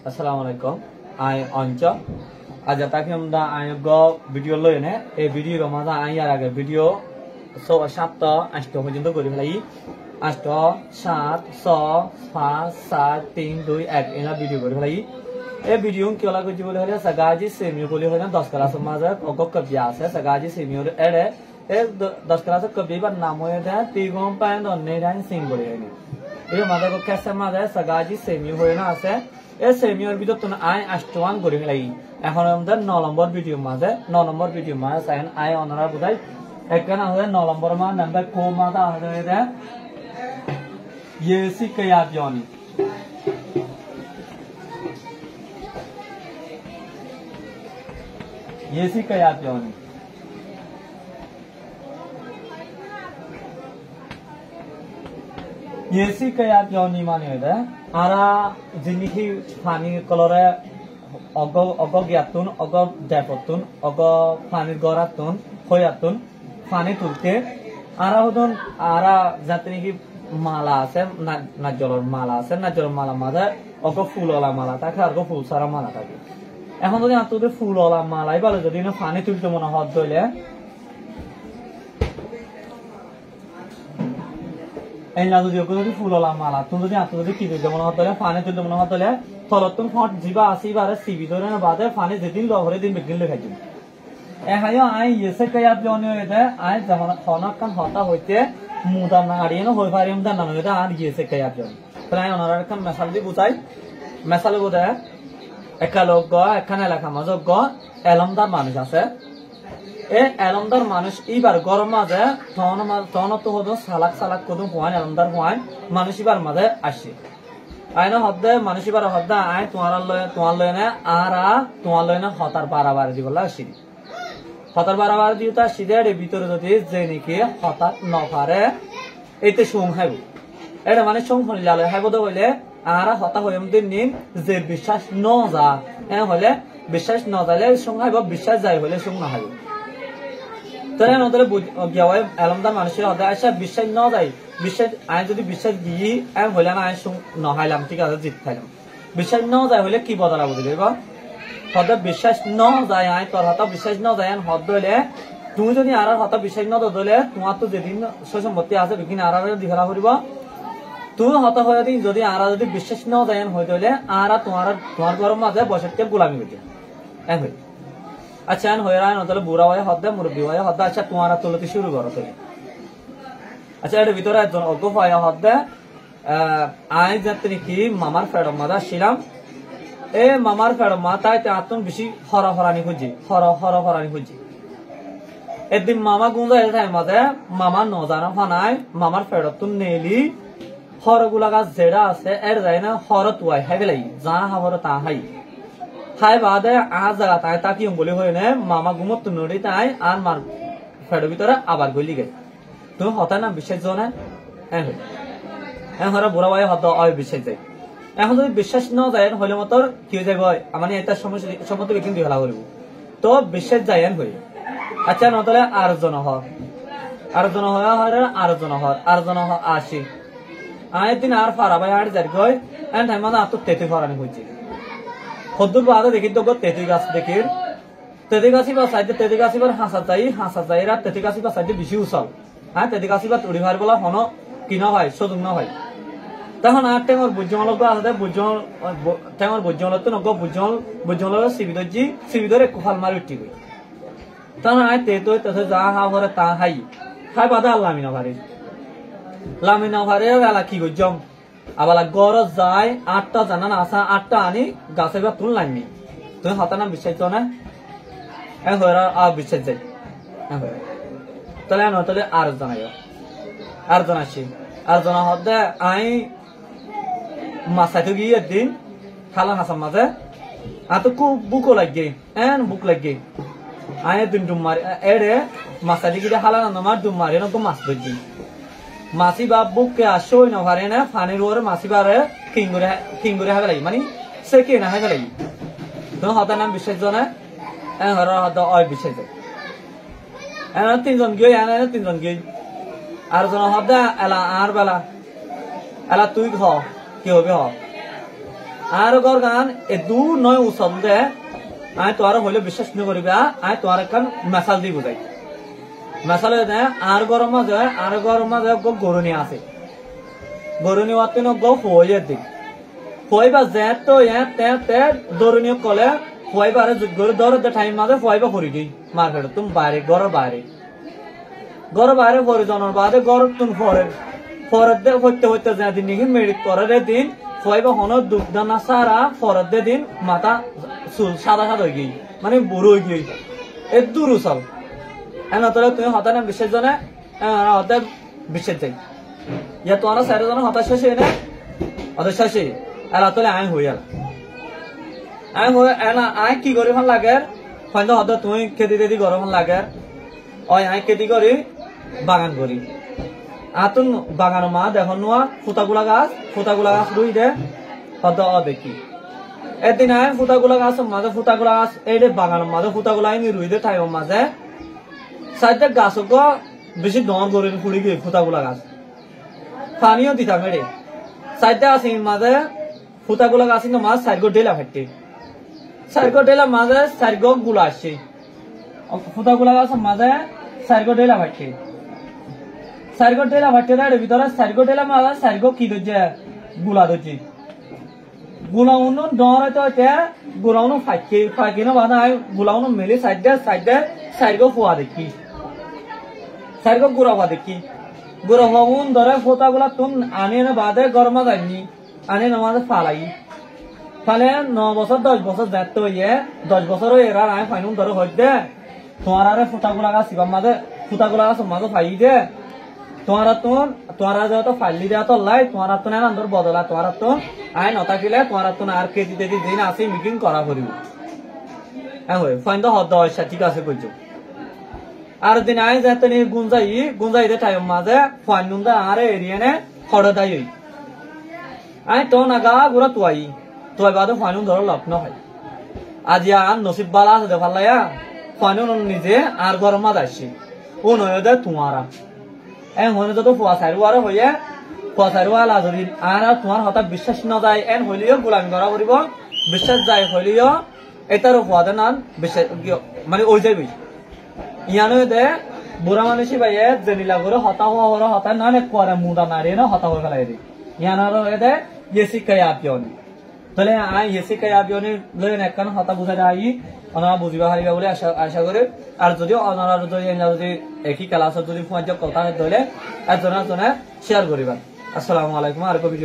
Assalamualaikum. I Ancha. Aja takim da I go video lo ne. A video ramaza I yara video. So a chapter asto pojento kori felai. Asto 7 6 5 7 3 2 1 ena video kori felai. A video की वाला कुछ बोले हरे Sagaji semio बोले हरे 10 class माजा ओको कब्यास है Sagaji semio एडे ए 10 class कभी बार नाम होए थे तीगों पाएं तो नेराइन सिंह बोले हरे ये माजा को कैसे माजा सगाजी सेमियो होए ना ऐसे ए सेमियो भी तो तुम आए अष्टवान बोले हरे এখন আমাদের 9 নম্বর ভিডিও মাঝে 9 নম্বর ভিডিও মাঝে সাইন আই অনারা বুঝাই একখানা হয়ে 9 নম্বর মা নাম্বার কো মাদা হয়ে AC কায়াবিয়নি Yesi kayabioni. Yesi kayabioni mane hoda. Ara jiniki pani colore ogo gyatun, ogo depotun, ogo pani goratun, hoyatun, pani tulte. Ara hodon ara jatni ki mala ase najolor mala ase najolor mala mada ogo fulola mala থাকে আর গো ফুল সারা মালা থাকে এখন যদি আত্মদের ফুল OLA মালাই বলে যদি না পানি তুলতে মনে হাত ধইলে এই না যদি ওকে যদি ফুল ওলা মালা তুমি যদি আত্মদের কি তুলতে মনে হাত ধইলে পানি তুলতে মনে হাত ধইলে তলতুন ফট জিবা আসি বারে সিবি ধরে না বাদে পানি যেদিন লহরে দিন বেগিন লেখা দিন এ হাইও আই ইয়েসে কায়াব জনি হইতে আই যেমন খনক কান হতা হইতে মুদা না আড়িয়ে না হই পারিম দা না হইতে আর ইয়েসে কায়াব জনি তাই ওনারা কান মেসাল দি বুঝাই মেসাল বুঝায় একটা লোক এখানে এলাকা মাঝে এলমদার মানুষ আছে এই এলমদার মানুষ এবার গরম মাঝে তখন তো হতো সালাক কদম হওয়ান এলমদার হওয়ান মানুষ এবার মাঝে আসে আইন হদ্দে মানুষ এবার হদ্দা আই তোমার লয় না আর তোমার লয় না হতার বারাবার দিব আসি হতার বারাবার দিও তার সিধে ভিতরে যদি যে নাকি হঠাৎ নপারে এইতে সোম হাইব এটা মানে সোম হইলে হাইব হইলে আর হতা হইম দিন নিন যে বিশ্বাস ন যা হলে বিশ্বাস ন যাইলে সঙ্গ হাইব বিশ্বাস যাই হলে সঙ্গ না হাইব তাহলে নদরে গিয়াওয়াই এলমদার মানুষের হদা আসা বিশ্বাস ন যাই বিশ্বাস আই যদি বিশ্বাস গিয়ে হইলে না আই সঙ্গ ন হাইলাম ঠিক আছে জিত খাইলাম বিশ্বাস ন যায় হলে কি বদলা বুঝলি হদা বিশ্বাস ন যায় আই তোর হতা বিশ্বাস ন যায় হদ হইলে তুমি যদি আর হতা বিশ্বাস ন দলে তোমার তো যেদিন সম্পত্তি আছে বিকিন আর দিঘলা করিব তুমি হতা হয়ে দিন যদি আরা যদি বিশ্বাস ন যায় হয়ে দিলে আরা তোমার ঘরের মাঝে বসে গোলামি হইতে আচ্ছা হয়ে রায় নতলে বুড়া হয়ে হদ্দে মুরব্বী হয়ে হদ্দা আচ্ছা তোমার তুলতে শুরু করো তুমি আচ্ছা এর ভিতরে একজন অজ্ঞ হয়ে হদ্দে আই যাত্রী কি মামার ফেরম মাদা ছিলাম এ মামার ফেরম মা তাই আতন বেশি হরানি খুঁজি একদিন মামা গুঁজা এর মাঝে মামা নজানা ফানায় মামার ফেরত তুন নেলি হরগুলা গাছ যেটা আছে এর যায় না হর তুয়াই হাই বেলাই যা হাবর তা হাই হাই বাদে আ জায়গা তাই তাকি বলি হয়ে নে মামা গুমত নড়ি তাই আর মার ফেডের ভিতরে আবার গলি গে তুমি হতা না বিশ্বাস জনে হরে বুড়া ভাই হত অয় বিশ্বাস যায় এখন যদি বিশ্বাস ন যায় হলে মতর কি হয়ে যাবে মানে এটা সমস্ত কিন্তু হেলা করব তো বিশ্বাস যায় হই আচ্ছা নতলে আর জন হয় আর জন আসি আয় দিন আর ফারা ভাই আর যার গয় এন্ড টাইম মানে আতো তেতে ফারানি হইছে খদ্দুর বাদে দেখি তো তেতে গাছ দেখির তেতে গাছি বা সাইডে তেতে গাছি বার হাসা যাই রাত তেতে গাছি বা সাইডে বেশি উছল হ্যাঁ তেতে গাছি বা উড়ি ভার বলা হনো কিনা হয় সুযোগ না হয় তখন আর টেমর বুঝজল আছে বুঝজল টেমর বুঝজল তো নগ বুঝজল সিবিদর একটু ফাল মারি উঠি গই তখন আয় তেতো যা হা ভরে তা হাই খাই বাদে আল্লাহ মিনা ভারি লামিনা ভারে বেলা কি গজম আবার গরজ যায় 8টা জানা না আসা 8টা আনি গাছে বা তুল লাইনি তুমি হতা না বিশ্বাস না হয়ে আর বিশ্বাস যাই তাহলে তাহলে আর জানাইছি আর জানা হদে আই মাসাইতে গিয়ে একদিন খালা হাসার মাঝে তো খুব বুকও লাগে বুক লাগে আই একদিন ডুমারি এড়ে মাসাইতে গিয়ে খালা না আমার ডুমারি না মাছ ধরছি মাছি বা বুককে আসই না পারে না ফানির ওরে মাছি বারে কিংগুরে হবে লাগি মানে সে কে না হবে লাগি তো হতা নাম বিশ্বাস জনা হর হতা অয় বিশ্বাস তিনজন গিয়ে তিনজন গিয়ে আর জন হদা এলা আর বেলা এলা তুই খ কি হবে হ আর গর গান এ দু নয় উসল দে আই তোর হইলে বিশ্বাস নকরিবা আই তোর একখান মেসাল দি বুঝাই মেসাল দে আর গরম মাঝে গরুনি আছে গরুনি ওয়াতে ন গো হয়ে দিক হইবা যে তো তে দরুনি কলে হইবারে গরু দর দে টাইম মাঝে হইবা করি দি মার্কেট তুমি বাইরে ঘর বাইরে পরে জনের বাদে ঘর তুমি পরের দে হইতে যেদিন নাকি মেডিট করে দিন হইবা হন দুধদানা সারা পরের দে দিন মাথা চুল সাদা হয়ে গই মানে বুড়ো হয়ে গই এ দূর চল এন তোরা তুমি হতানে বিশেষ জনে হতে বিশেষ যাই ইয়া তোরা চারি জন হতাশ শেষে না হতাশ শেষে এলা তোলে আই হই এলা আই কি করি ভাল লাগে হয়তো হতে তুমি খেতে দিদি গরম লাগে ওই আই খেতি করি বাগান করি আতুন বাগান মা দেখো নোয়া ফুটাগুলা গাছ রুই দে হত দেখি এদিন আয় ফুটাগুলা গাছ মাঝে ফুটাগুলা গাছ এই বাগান মাঝে ফুটাগুলা আইনি রুই দে ঠাই মাঝে সাইডে গাছ বেশি দর করে ফুড়ি গিয়ে ফুটাগুলা গাছ পানিও দিতাম রে সাইডে আছে মাঝে ফুটাগুলা গাছ মাছ সাইড ডেলা ফাটে সাইড ডেলা মাঝে সাইড গুলা আসছে ফুটাগুলা গাছ মাঝে সাইড ডেলা ফাটে সাইড ডেলা ফাটে তার ভিতরে সাইড ডেলা মাঝে সাইড কি দরজে গুলা দরজি গুলা উনো ডর হইতে গুলা উনো ফাঁকি না বাধা গুলা উনো মেলে সাইড ফুয়া দেখি সাইড গুড়া হওয়া দেখি গুড়া হওয়া উন ধরে ফোতা গুলা তুম আনে না বাদে গরমা যায়নি আনে না মাঝে ফালে 9 বছর 10 বছর যাতে হইয়ে 10 বছর এরা আয় ফাইনুন ধরে হইতে তোমার আরে ফোতা গুলা গাছ মাঝে ফুটা গুলা গাছ মাঝে ফাই দে তোমারা যেহেতু ফাইলি দেওয়া তো লাই তোমার তো না আন্দর বদলা তোমার তো আয় নথাকিলে তোমার তো আর কেজি টেজি দিন আসি মিটিং করা করিব ফাইন তো হদ ঠিক আছে কইছো আর দিন আয় যেতে নিয়ে গুঞ্জাই দে টাইম মাঝে ফাইন নুন্দা আর এরিয়ানে খড় দাই আয় তো না গা গুড়া তুয়াই বাদে ফাইন ধর লাভ না হয় আজি আর নসিব বালা আছে দে ফাল্লাইয়া ফাইন নিজে আর গরমা যাইছি ও নয় দে তোমারা এন হইলে তো ফুয়া সাইরুয়ারে হইয়া ফুয়া সাইরুয়ালা যদি আর তোমার হঠাৎ বিশ্বাস না যায় এন হইলেও গোলামি করা করিব বিশ্বাস যায় হইলেও এটারও ফুয়াতে নান বিশ্বাস মানে ওই যাইবি ইয়ানো দে বুড়া মানুষই ভাইয়ে জেনিলা করে হতা না করে মুদা নারিয়ে না হতা হয়ে ফেলাই দি ইয়ানো দে ইয়ে শিক্ষাই আপিয়নি তাহলে আই ইয়ে শিক্ষাই আপিয়নি লই একখান হতা বুঝাই আই ওনারা বুঝিবা হারিবা বলে আশা করে আর যদিও ওনারা যদি একই ক্লাসত যদি ফুয়ার কথা ধরে একজনে শেয়ার করিবা। আসসালামু আলাইকুম আর কবি